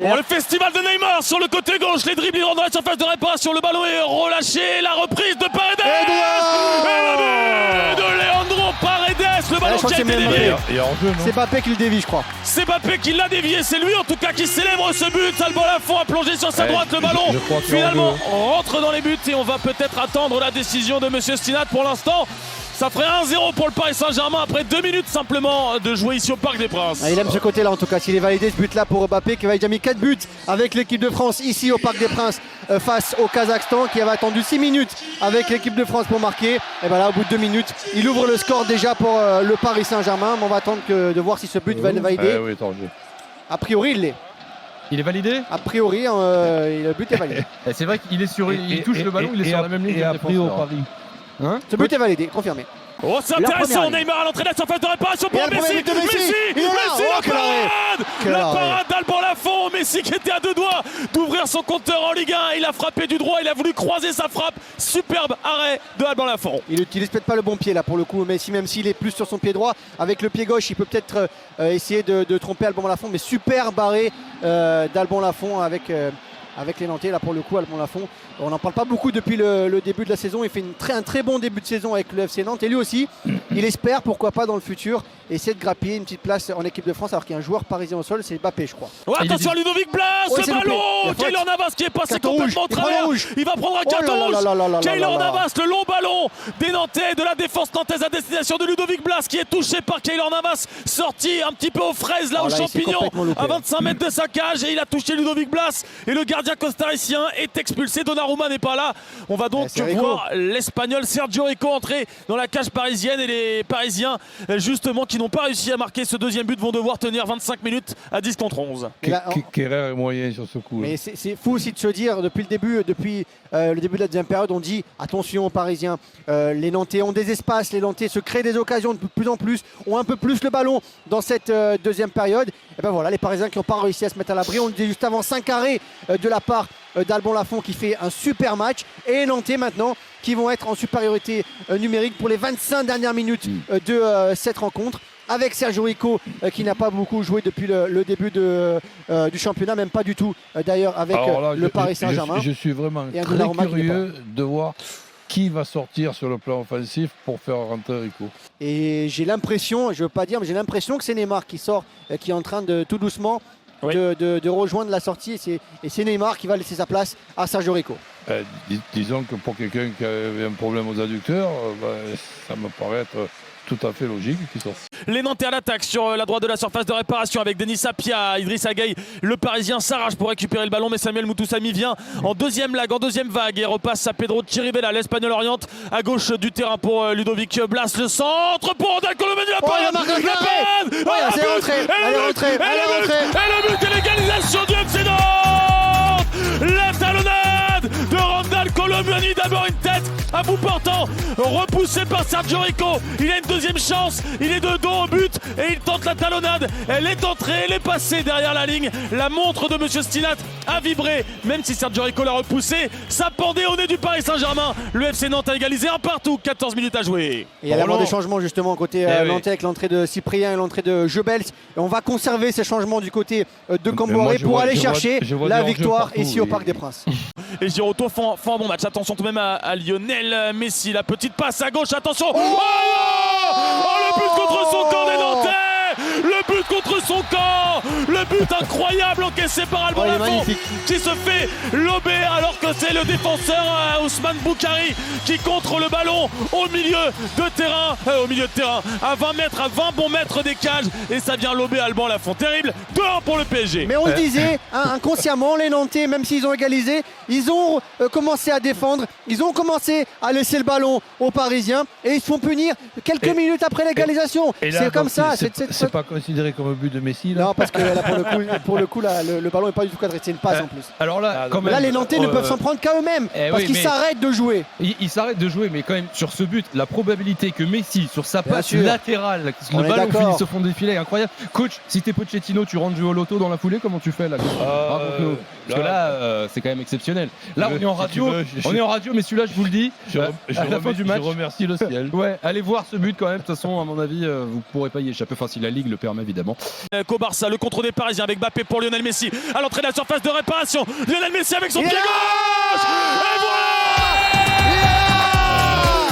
Oh, le festival de Neymar sur le côté gauche, les dribbles dans la surface de réparation, le ballon est relâché, la reprise de Paredes et le but de Leandro Paredes, le ballon qui a été dévié. C'est Mbappé qui le dévie, je crois. C'est Mbappé qui l'a dévié, c'est lui en tout cas qui célèbre ce but. Alban Lafont a plongé sur sa droite, le ballon finalement rentre dans les buts et on va peut-être attendre la décision de Monsieur Stinat. Pour l'instant, ça ferait 1-0 pour le Paris Saint-Germain après 2 minutes simplement de jouer ici au Parc des Princes. Il aime ce côté-là en tout cas, s'il est validé ce but-là pour Mbappé qui avait déjà mis 4 buts avec l'équipe de France ici au Parc des Princes face au Kazakhstan qui avait attendu 6 minutes avec l'équipe de France pour marquer. Et bien là, au bout de 2 minutes, il ouvre le score déjà pour le Paris Saint-Germain. Mais on va attendre de voir si ce but va être validé. Oui, A priori, il l'est. Il est validé. A priori, le but est validé. C'est vrai qu'il est sur, il touche le ballon, il est sur la même ligne que le défenseur. Hein, ce but est validé, confirmé. Oh, c'est intéressant, Neymar à l'entrée de la surface de réparation pour Messi. La parade d'Alban Lafont. Messi qui était à 2 doigts d'ouvrir son compteur en Ligue 1. Il a frappé du droit, il a voulu croiser sa frappe. Superbe arrêt de Alban Lafont. Il n'utilise peut-être pas le bon pied là pour le coup, Messi, même s'il est plus sur son pied droit. Avec le pied gauche, il peut peut-être essayer de tromper Alban Lafont, mais super barré d'Alban Lafont avec les Nantais là pour le coup. Alban Lafont, on n'en parle pas beaucoup depuis le début de la saison. Il fait un très bon début de saison avec le FC Nantes et lui aussi il espère pourquoi pas dans le futur essayer de grappiller une petite place en équipe de France alors qu'il y a un joueur parisien au sol, c'est Mbappé je crois. Oh, attention à Ludovic Blas, ce ballon Keylor Navas qui est passé complètement au travers. Il va prendre un carton rouge. Keylor Navas, le long ballon des Nantais, de la défense nantaise à destination de Ludovic Blas qui est touché par Keylor Navas, sorti un petit peu aux fraises là, aux champignons à 25 mètres de sa cage et il a touché Ludovic Blas et le gardien costaricien est expulsé. Donnarumma n'est pas là. On va donc voir l'Espagnol Sergio Rico entrer dans la cage parisienne et les Parisiens justement qui n'ont pas réussi à marquer ce deuxième but vont devoir tenir 25 minutes à 10 contre 11. Kerrer est moyen sur ce coup. Mais c'est fou aussi de se dire depuis le début de la deuxième période, on dit attention aux Parisiens, les Nantais ont des espaces, les Nantais se créent des occasions de plus en plus, ont un peu plus le ballon dans cette deuxième période. Et ben voilà, les Parisiens qui n'ont pas réussi à se mettre à l'abri. On le dit juste avant, 5 arrêts de la part d'Alban Lafont qui fait un super match et les Nantais maintenant qui vont être en supériorité numérique pour les 25 dernières minutes de cette rencontre avec Sergio Rico qui n'a pas beaucoup joué depuis le début du championnat, même pas du tout d'ailleurs avec le Paris Saint-Germain. Je suis vraiment très curieux de voir qui va sortir sur le plan offensif pour faire rentrer Rico. Et j'ai l'impression, je veux pas dire, mais j'ai l'impression que c'est Neymar qui sort, qui est en train de tout doucement de rejoindre la sortie et c'est Neymar qui va laisser sa place à Sergio Rico. Disons que pour quelqu'un qui avait un problème aux adducteurs, ça me paraît être tout à fait logique qu'ils sortent. Les Nantais à l'attaque sur la droite de la surface de réparation avec Denis Sapia, Idrissa Gueye. Le Parisien s'arrache pour récupérer le ballon, mais Samuel Moutoussamy vient en deuxième vague et repasse à Pedro Chirivella. L'Espagnol oriente à gauche du terrain pour Ludovic Blas. Le centre pour Randal Colomani. La panne, c'est rentré. Elle est rentrée. Et le but et l'égalisation du FC Nantes. La talonnade de Randal Colomani, d'abord une tête à bout portant, repoussé par Sergio Rico. Il a une deuxième chance, il est de dos au but et il tente la talonnade. Elle est entrée, elle est passée derrière la ligne. La montre de Monsieur Stinat a vibré, même si Sergio Rico l'a repoussé. Ça pendait au nez du Paris Saint-Germain. Le FC Nantes a égalisé un partout, 14 minutes à jouer. Et il y a d'abord des changements justement côté Nantais avec l'entrée de Cyprien et l'entrée de Jebels. Et on va conserver ces changements du côté de Camboiré pour aller chercher la victoire ici au Parc des Princes. Et Giroto font un bon match. Attention tout de même à Lionel Messi. La petite passe à gauche. Attention. Oh, le but contre son camp des Nantais. Le but contre son camp. Le but incroyable encaissé par Alban Lafont qui se fait lober alors que c'est le défenseur Ousmane Boukari qui contre le ballon au milieu de terrain à 20 mètres, à 20 bons mètres des cages et ça vient lober Alban Lafont. Terrible. 2-1 pour le PSG. Mais on le disait inconsciemment, les Nantais, même s'ils ont égalisé, ils ont commencé à défendre, ils ont commencé à laisser le ballon aux Parisiens et ils se font punir quelques minutes après l'égalisation. C'est comme ça. C'est pas considéré comme un but de Messi là. Non, parce que là, pour le coup là, le ballon n'est pas du tout cadré, c'est une passe en plus. Alors là, quand même, là les Nantais ne peuvent s'en prendre qu'à eux-mêmes parce qu'ils s'arrêtent de jouer. Ils s'arrêtent de jouer, mais quand même sur ce but, la probabilité que Messi sur sa passe latérale, le ballon finisse au fond des filets est incroyable. Coach, si t'es Pochettino, tu rentres jouer au loto dans la foulée, comment tu fais là? Parce que là, c'est quand même exceptionnel. Là, on est en radio, mais celui-là, je vous le dis, à la fin du match. Je remercie le ciel. Ouais, allez voir ce but quand même. De toute façon, à mon avis, vous pourrez pas y échapper. Enfin, si la Ligue le permet, évidemment. évidemment. Qu'au Barça, le contrôle des Parisiens avec Mbappé pour Lionel Messi à l'entrée de la surface de réparation. Lionel Messi avec son pied gauche.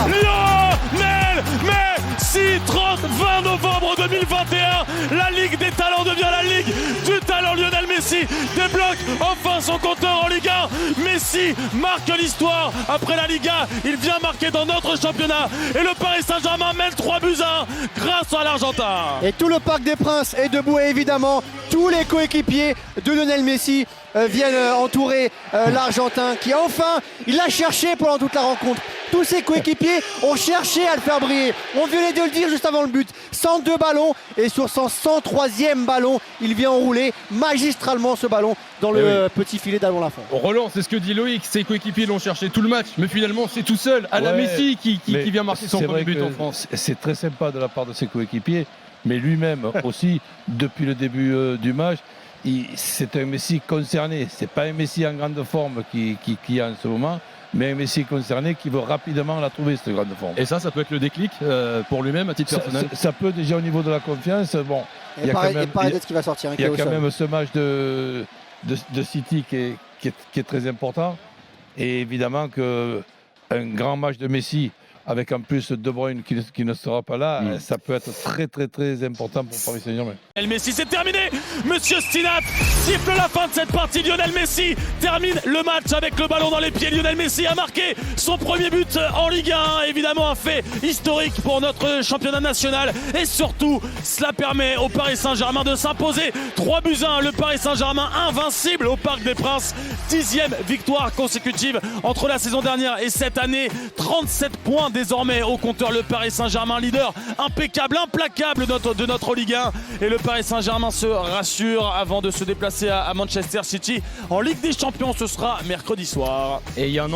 Et voilà Lionel Messi, 20 novembre 2021, la Ligue des talents devient la Ligue du talent. Lionel Messi débloque enfin son compteur en Ligue 1. Messi marque l'histoire après la Ligue 1. Il vient marquer dans notre championnat et le Paris Saint-Germain mène 3-1 grâce à l'Argentin. Et tout le Parc des Princes est debout et évidemment tous les coéquipiers de Lionel Messi viennent entourer l'Argentin qui enfin, il l'a cherché pendant toute la rencontre. Tous ses coéquipiers ont cherché à le faire briller. On venait de le dire juste avant le but. 102 ballons et sur son 103e ballon, il vient enrouler magistralement ce ballon dans le petit filet d'Alban Lafont. On relance, c'est ce que dit Loïc, ses coéquipiers l'ont cherché tout le match, mais finalement c'est tout seul, à la Messi qui vient marquer son premier but en France. C'est très sympa de la part de ses coéquipiers, mais lui-même aussi, depuis le début du match, c'est un Messi concerné. C'est pas un Messi en grande forme qui est en ce moment, mais un Messi concerné qui veut rapidement la trouver, cette grande forme. Et ça peut être le déclic pour lui-même à titre personnel. Ça peut déjà au niveau de la confiance. Bon, il y a peut-être qu'il va sortir. Il y a quand même ce match de City qui est très important. Et évidemment qu'un grand match de Messi, avec en plus De Bruyne qui ne sera pas là, ça peut être très très très important pour Paris Saint-Germain. Messi, c'est terminé. Monsieur Stinat siffle la fin de cette partie. Lionel Messi termine le match avec le ballon dans les pieds. Lionel Messi a marqué son premier but en Ligue 1. Évidemment un fait historique pour notre championnat national. Et surtout, cela permet au Paris Saint-Germain de s'imposer 3-1. Le Paris Saint-Germain invincible au Parc des Princes. 10e victoire consécutive entre la saison dernière et cette année. 37 points désormais au compteur. Le Paris Saint-Germain, leader impeccable, implacable de notre Ligue 1. Et le Paris Saint-Germain se rassure avant de se déplacer à Manchester City en Ligue des Champions. Ce sera mercredi soir. Et il y a un